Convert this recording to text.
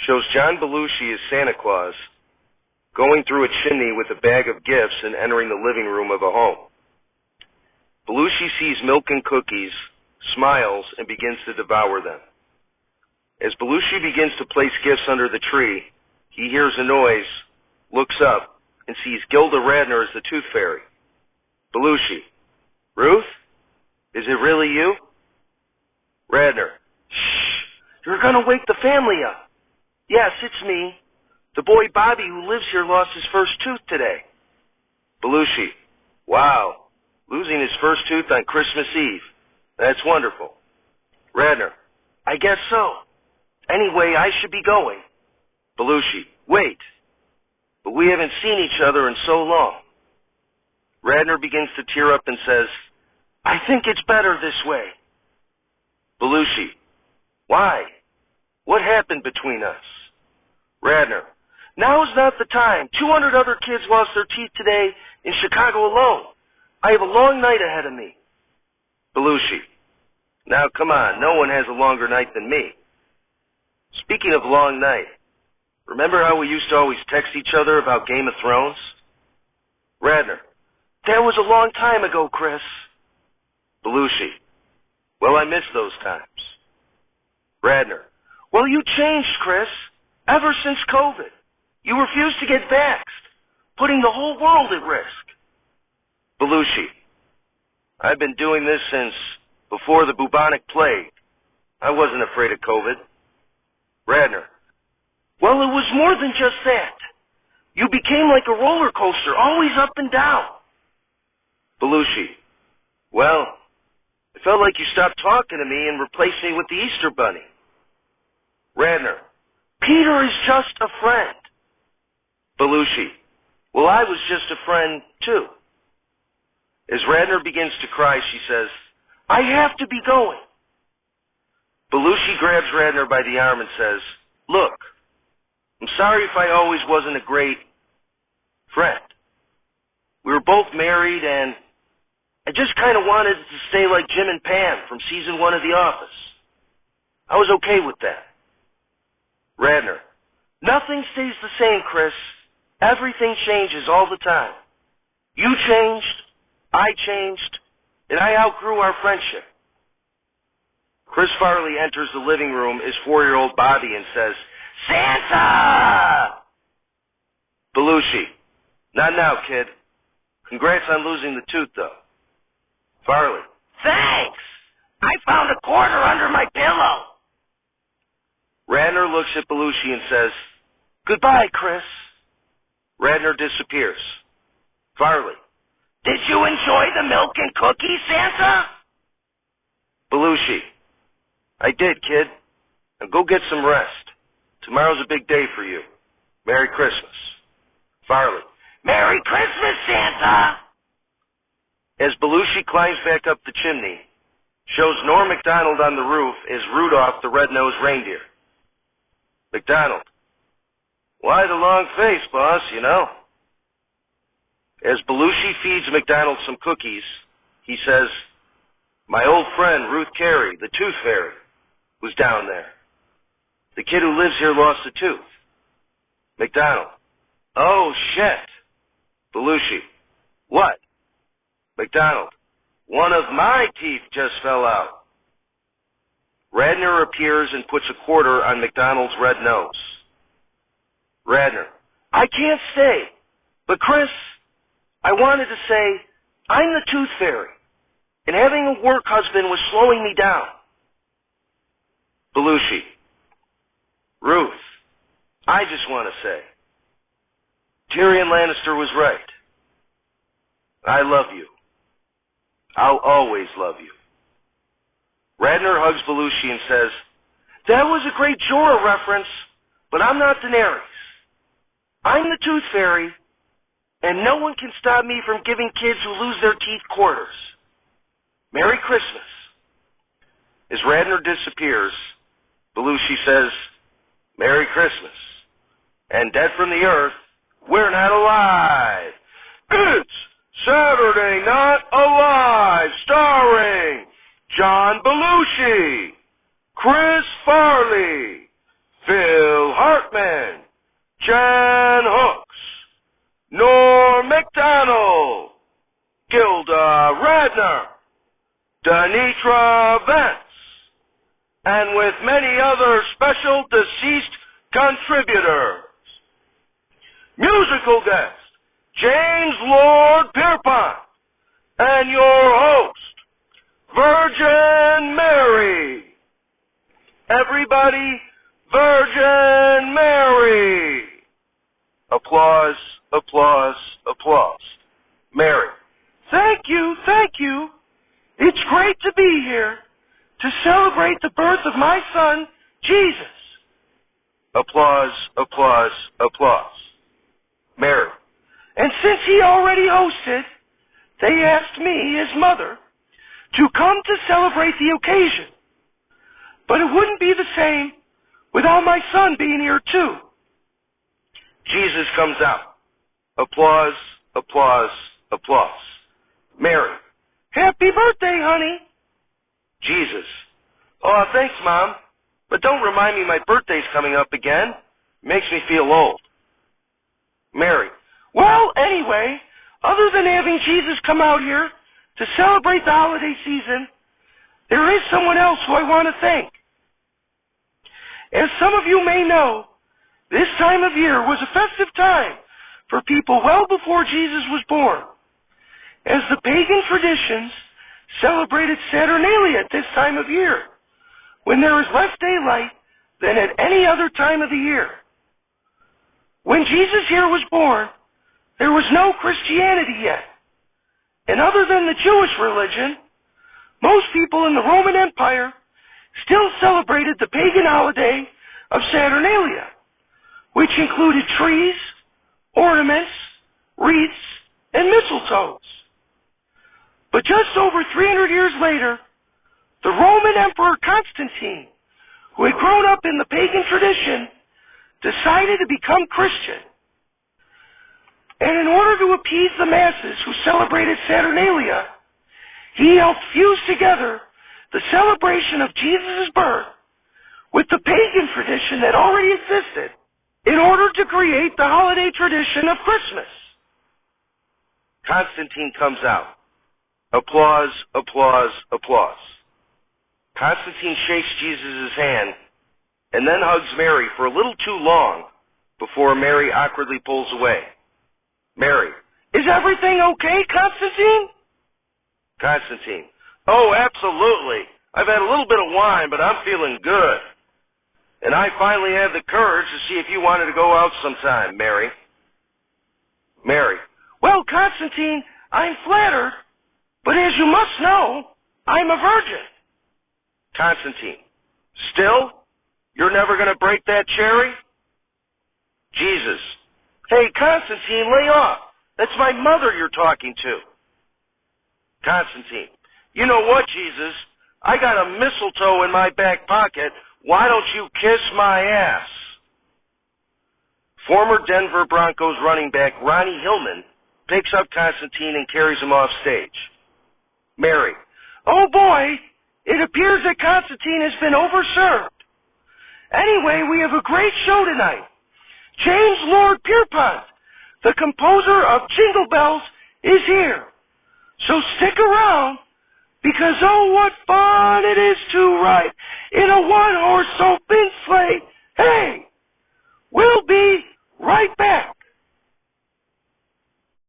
shows John Belushi as Santa Claus going through a chimney with a bag of gifts and entering the living room of a home. Belushi sees milk and cookies, smiles, and begins to devour them. As Belushi begins to place gifts under the tree, he hears a noise, looks up, and sees Gilda Radner as the Tooth Fairy. Belushi: Ruth? Is it really you? Radner: Shh! You're gonna wake the family up. Yes, it's me. The boy Bobby who lives here lost his first tooth today. Belushi: Wow, losing his first tooth on Christmas Eve. That's wonderful. Radner: I guess so. Anyway, I should be going. Belushi: Wait. But we haven't seen each other in so long. Radner begins to tear up and says, I think it's better this way. Belushi: Why? What happened between us? Radner: Now is not the time. 200 other kids lost their teeth today in Chicago alone. I have a long night ahead of me. Belushi: Now come on, no one has a longer night than me. Speaking of long night, remember how we used to always text each other about Game of Thrones? Radner: That was a long time ago, Chris. Belushi: Well, I miss those times. Radner: Well, you changed, Chris. Ever since COVID. You refused to get vaxxed, putting the whole world at risk. Belushi: I've been doing this since before the bubonic plague. I wasn't afraid of COVID. Radner: Well, it was more than just that. You became like a roller coaster, always up and down. Belushi: Well, it felt like you stopped talking to me and replaced me with the Easter Bunny. Radner: Peter is just a friend. Belushi: Well, I was just a friend, too. As Radner begins to cry, she says, I have to be going. Belushi grabs Radner by the arm and says, Look, I'm sorry if I always wasn't a great friend. We were both married, and I just kind of wanted to stay like Jim and Pam from season 1 of The Office. I was okay with that. Radner: Nothing stays the same, Chris. Everything changes all the time. You changed, I changed, and I outgrew our friendship. Chris Farley enters the living room as 4-year-old Bobby and says, Santa! Belushi: Not now, kid. Congrats on losing the tooth, though. Farley: Thanks! I found a quarter under my pillow. Radner looks at Belushi and says, Goodbye, Chris. Radner disappears. Farley: Did you enjoy the milk and cookies, Santa? Belushi: I did, kid. Now go get some rest. Tomorrow's a big day for you. Merry Christmas. Farley: Merry Christmas, Santa! As Belushi climbs back up the chimney, shows Norm Macdonald on the roof as Rudolph the Red-Nosed Reindeer. Macdonald: Why the long face, boss, you know? As Belushi feeds Macdonald some cookies, he says, My old friend Ruth Carey, the Tooth Fairy, was down there. The kid who lives here lost a tooth. Macdonald: Oh, shit. Belushi: What? Macdonald: One of my teeth just fell out. Radner appears and puts a quarter on Macdonald's red nose. Radner: I can't stay. But Chris, I wanted to say, I'm the Tooth Fairy, and having a work husband was slowing me down. Belushi: Ruth, I just want to say, Tyrion Lannister was right. I love you. I'll always love you. Radner hugs Belushi and says, That was a great Jorah reference, but I'm not Daenerys. I'm the Tooth Fairy, and no one can stop me from giving kids who lose their teeth quarters. Merry Christmas. As Radner disappears, Belushi says, Merry Christmas. And dead from the earth, we're not alive. It's Saturday Night Alive, starring John Belushi, Chris Farley, Phil Hart, winner, Denitra Vance, and with many other special deceased contributors. Musical guest, James Lord Pierpont, and your host, Virgin Mary. Everybody, Virgin Mary. Applause, applause, applause. Mary. Thank you, thank you. It's great to be here to celebrate the birth of my son, Jesus. Applause, applause, applause. Mary. And since he already hosted, they asked me, his mother, to come to celebrate the occasion. But it wouldn't be the same without my son being here too. Jesus comes out. Applause, applause, applause. Mary. Happy birthday, honey. Jesus. Oh, thanks, Mom. But don't remind me my birthday's coming up again. Makes me feel old. Mary. Well, anyway, other than having Jesus come out here to celebrate the holiday season, there is someone else who I want to thank. As some of you may know, this time of year was a festive time for people well before Jesus was born, as the pagan traditions celebrated Saturnalia at this time of year, when there is less daylight than at any other time of the year. When Jesus here was born, there was no Christianity yet, and other than the Jewish religion, most people in the Roman Empire still celebrated the pagan holiday of Saturnalia, which included trees, ornaments, wreaths, and mistletoes. But just over 300 years later, the Roman Emperor Constantine, who had grown up in the pagan tradition, decided to become Christian. And in order to appease the masses who celebrated Saturnalia, he helped fuse together the celebration of Jesus' birth with the pagan tradition that already existed in order to create the holiday tradition of Christmas. Constantine comes out. Applause, applause, applause. Constantine shakes Jesus' hand and then hugs Mary for a little too long before Mary awkwardly pulls away. Mary. Is everything okay, Constantine? Constantine. Oh, absolutely. I've had a little bit of wine, but I'm feeling good. And I finally have the courage to see if you wanted to go out sometime, Mary. Mary. Well, Constantine, I'm flattered, but as you must know, I'm a virgin. Constantine. Still? You're never going to break that cherry? Jesus. Hey, Constantine, lay off. That's my mother you're talking to. Constantine. You know what, Jesus? I got a mistletoe in my back pocket. Why don't you kiss my ass? Former Denver Broncos running back Ronnie Hillman picks up Constantine and carries him off stage. Mary. Oh boy, it appears that Constantine has been overserved. Anyway, we have a great show tonight. James Lord Pierpont, the composer of Jingle Bells, is here. So stick around, because oh, what fun it is to ride in a one-horse open sleigh